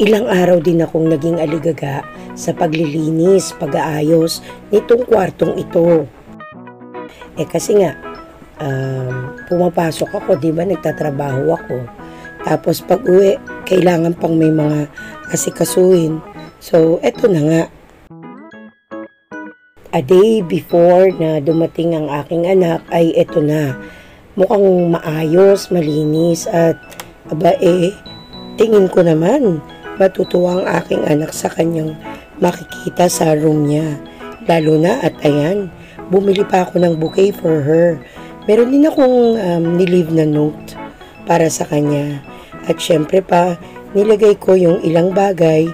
Ilang araw din akong naging aligaga sa paglilinis, pag-aayos nitong kwartong ito. Kasi nga, pumapasok ako, di ba, nagtatrabaho ako. Tapos pag uwi, kailangan pang may mga asikasuhin. So, eto na nga. A day before na dumating ang aking anak ay eto na. Mukhang maayos, malinis at tingin ko naman matutuwa ang aking anak sa kanyang makikita sa room niya. Lalo na at ayan, bumili pa ako ng bouquet for her. Meron din akong nilive na note para sa kanya. At syempre pa, nilagay ko yung ilang bagay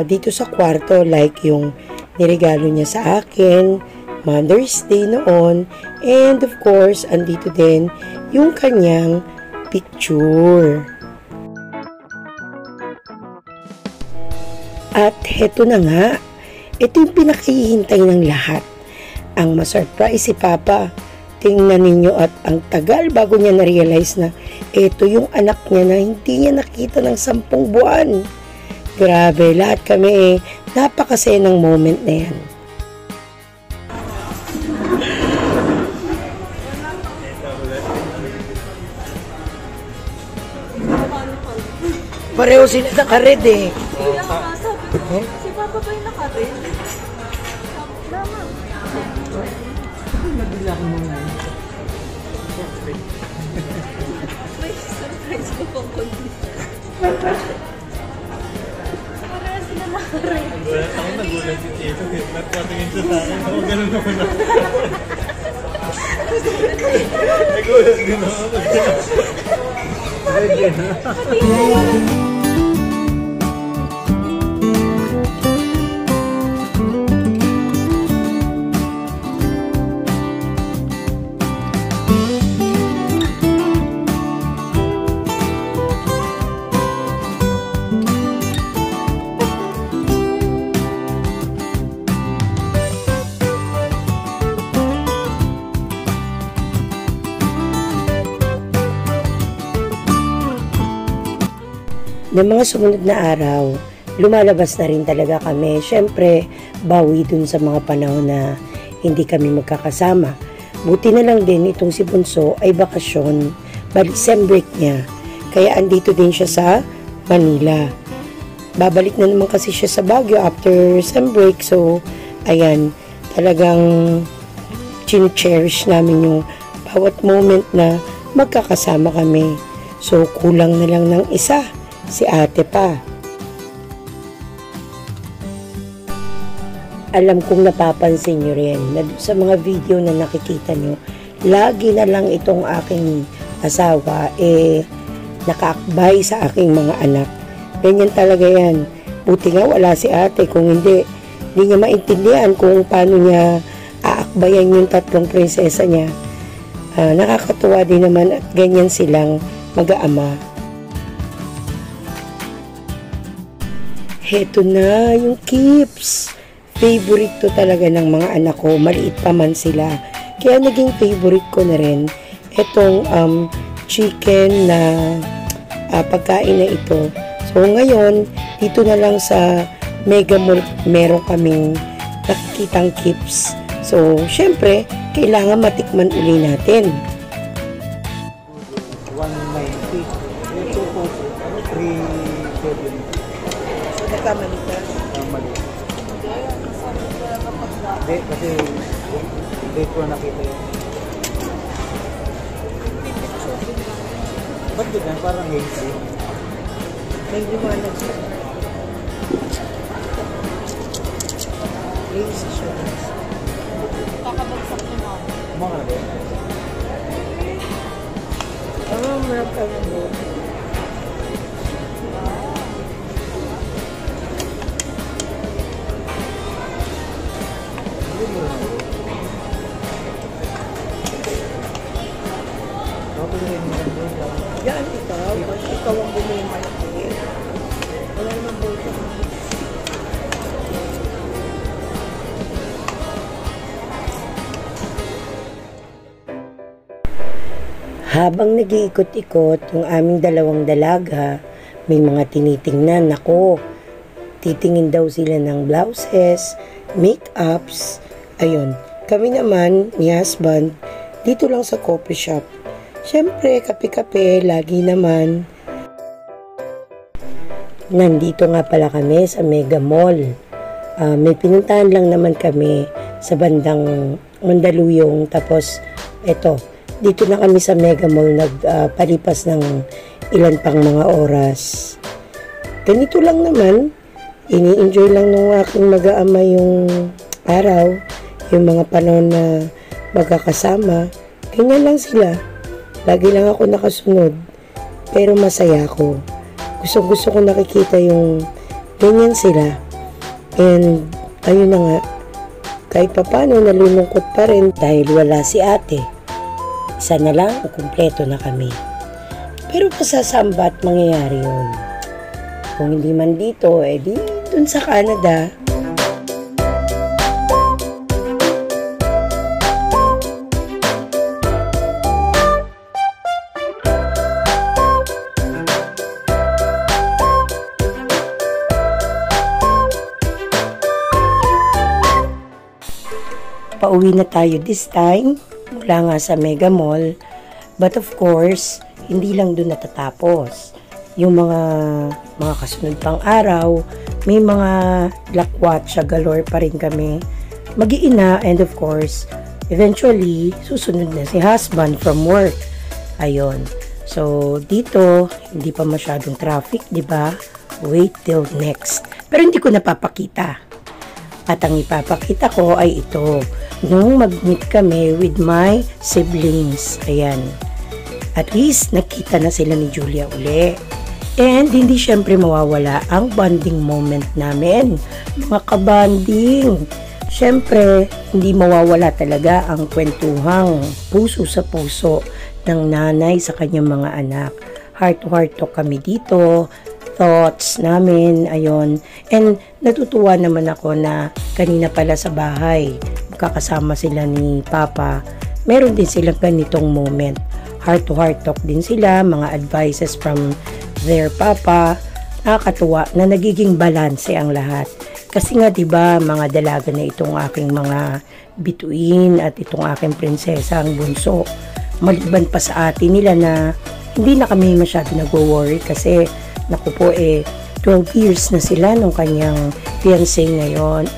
dito sa kwarto, like yung niregalo niya sa akin, Mother's Day noon, and of course, andito din yung kanyang picture. At heto na nga, ito yung pinakahihintay ng lahat. Ang masurprise si Papa. Tingnan ninyo at ang tagal bago niya na-realize na ito yung anak niya na hindi niya nakita ng 10 buwan. Grabe, lahat kami napakasaya ng moment na yan. Pareho sila naka-red eh. Si Papa ba yung naka-red? Tama. Nabila ko mga May surprise ko pang kundi. Pareho sila naka-red. Ako nagulat si Tito. Nagpatingin siya sa akin. Ako ganun naman ako. Nagulat din ako. Ng mga sumunod na araw, lumalabas na rin talaga kami. Siyempre, bawi dun sa mga panahon na hindi kami magkakasama. Buti na lang din itong si Bunso ay bakasyon, sem break niya. Kaya andito din siya sa Manila. Babalik na naman kasi siya sa Baguio after sem break. So, ayan, talagang chine-cherish namin yung bawat moment na magkakasama kami. So, kulang na lang ng isa. Si ate pa. Alam kong napapansin nyo rin na sa mga video na nakikita nyo, lagi na lang itong aking asawa nakaakbay sa aking mga anak. Ganyan talaga yan. Buti nga wala si ate, kung hindi niya maintindihan kung paano niya aakbayan yung 3 prinsesa niya. Nakakatuwa din naman at ganyan silang mag-aama. Heto na yung Kips. Favorite to talaga ng mga anak ko. Maliit pa man sila. Kaya naging favorite ko na rin itong chicken na pagkain na ito. So ngayon, dito na lang sa Mega Mall meron kaming nakikitang Kips. So syempre, kailangan matikman uli natin. 190. Ito po, 370. Nagkamali ka? Mali. Hindi, kasi date ko nakita yun. Ba't ganyan? Parang hazy. May liwanag siya. Hazy siya. Kakabagsak ni Mama. Kumaka na ba yun? Marap ka lang mo. Yan, ikaw ang bumili malaki. Wala naman buto. Habang nag-iikot-ikot yung aming dalawang dalaga, may mga tinitingnan. Nako, titingin daw sila ng blouses, make-ups. Ayun, kami naman ni husband dito lang sa coffee shop. Siyempre, kape-kape, lagi naman. Nandito nga pala kami sa Mega Mall. May pinuntahan lang naman kami sa bandang Mandaluyong. Tapos, eto, dito na kami sa Mega Mall nagpalipas ng ilan pang mga oras. Ganito lang naman. Ini-enjoy lang ng aking mag-aama yung araw, yung mga panahon na magkakasama. Ganyan lang sila. Lagi lang ako nakasunod. Pero masaya ako. Gusto ko nakikita yung ganyan sila. And ayun na nga, kahit papano nalulungkot pa rin dahil wala si ate. Isa na lang, kumpleto na kami. Pero pasasamba at mangyayari yun. Kung hindi man dito, di dun sa Canada. Pauwi na tayo this time, mula nga sa Mega Mall. But of course, hindi lang doon natatapos. Yung mga kasunod pang araw, may mga lakwatsa galore pa rin kami. Mag-iina, and of course, eventually, susunod na si husband from work. Ayun. So, dito, hindi pa masyadong traffic, di ba? Wait till next. Pero hindi ko napapakita. At ang ipapakita ko ay ito. Nung mag-meet kami with my siblings. Ayan. At least, nakita na sila ni Julia uli. And hindi syempre mawawala ang bonding moment namin. Mga kabanding. Syempre, hindi mawawala talaga ang kwentuhang puso sa puso ng nanay sa kanyang mga anak. Heart to heart talk kami dito. Thoughts namin, ayon. And natutuwa naman ako na kanina pala sa bahay, kakasama sila ni Papa, meron din silang ganitong moment. Heart to heart talk din sila, mga advices from their Papa. Nakakatuwa na nagiging balanse ang lahat. Kasi nga 'di ba, mga dalaga na itong aking mga bituin at itong aking prinsesa ang bunso. Maliban pa sa atin nila na hindi na kami masyado nagwo-worry kasi naku po 12 years na sila nung kanyang fiancé ngayon.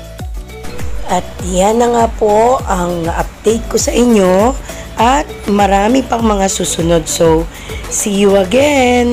At yan na nga po ang update ko sa inyo at marami pang mga susunod. So, see you again!